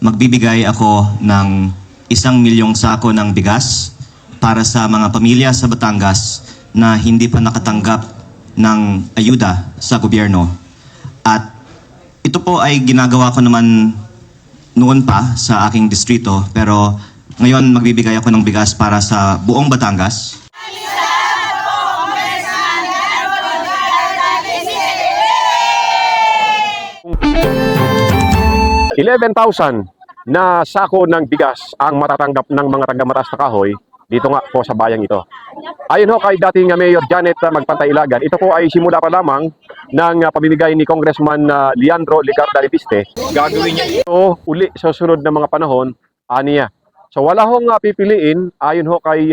magbibigay ako ng 1,000,000 sako ng bigas para sa mga pamilya sa Batangas na hindi pa nakatanggap ng ayuda sa gobyerno. At ito po ay ginagawa ko naman noon pa sa aking distrito, pero ngayon magbibigay ako ng bigas para sa buong Batangas. 11,000 na sako ng bigas ang matatanggap ng mga taga-Mataas na Kahoy dito nga po sa bayang ito. Ayon ho kay dating Mayor Janet Magpantay-Ilagan, ito po ay simula pa lamang ng pamimigay ni Congressman Leandro Ligarda Leviste. Gagawin niya ito uli sa sunod na mga panahon, aniya. So wala hong pipiliin ayon ho kay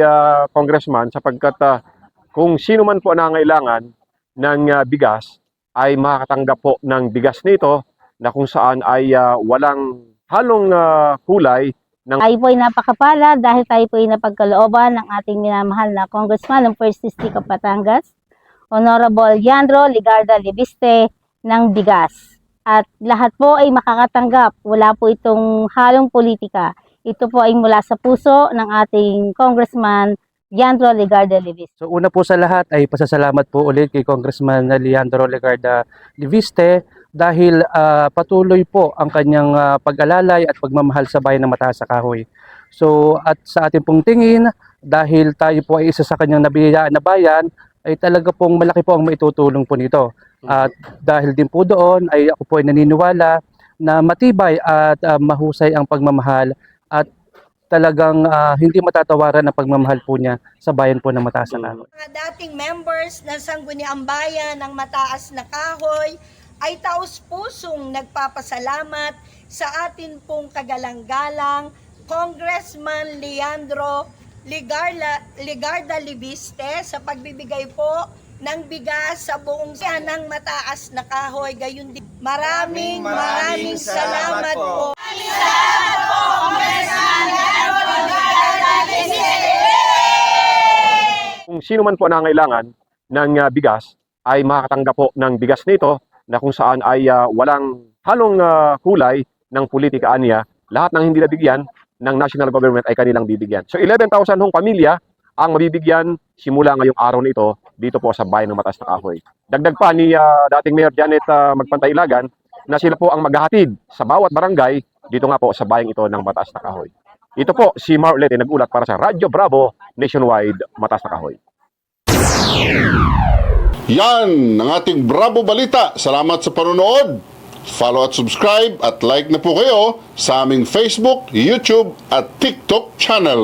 Congressman sapagkat kung sino man po nangailangan ng bigas ay makakatanggap po ng bigas nito na kung saan ay walang halong kulay. Tayo po ay napakapala dahil tayo po ay napagkalooban ng ating minamahal na Congressman ng 1st District of Batangas, Honorable Leandro Ligarda Leviste ng bigas. At lahat po ay makakatanggap. Wala po itong halong politika. Ito po ay mula sa puso ng ating Congressman Leandro Ligarda Leviste. So una po sa lahat ay pasasalamat po ulit kay Congressman Leandro Ligarda Leviste dahil patuloy po ang kanyang pag-alalay at pagmamahal sa bayan ng Mataas na Kahoy. So at sa ating pong tingin, dahil tayo po ay isa sa kanyang nabiyayaan na bayan, ay talaga pong malaki po ang maitutulong po nito. At dahil din po doon ay ako po ay naniniwala na matibay at mahusay ang pagmamahal at talagang hindi matatawaran ang pagmamahal po niya sa bayan po ng Mataas na Kahoy. Mga dating members ng Sangguniang Bayan ng Mataas na Kahoy ay taus-pusong nagpapasalamat sa atin pong kagalang-galang Congressman Leandro Ligarda Leviste sa pagbibigay po ng bigas sa buong siya ng Mataas na Kahoy. Gayon din. Maraming salamat po. Kung sino man po nangailangan ng bigas ay makakatanggap po ng bigas nito na kung saan ay walang halong kulay ng politika niya. Lahat ng hindi nabigyan ng national government ay kanilang bibigyan. So 11,000 hong pamilya ang mabibigyan simula ngayong araw nito dito po sa bayan ng Mataas na Kahoy. Dagdag pa ni dating Mayor Janet Magpantay-Ilagan na sila po ang maghahatid sa bawat barangay dito nga po sa bayang ito ng Mataas na Kahoy. Ito po si Marlete nag-ulat para sa Radyo Bravo Nationwide Mataas na Kahoy. Yan ang ating Bravo Balita. Salamat sa panonood. Follow at subscribe at like na po kayo sa aming Facebook, YouTube at TikTok channel.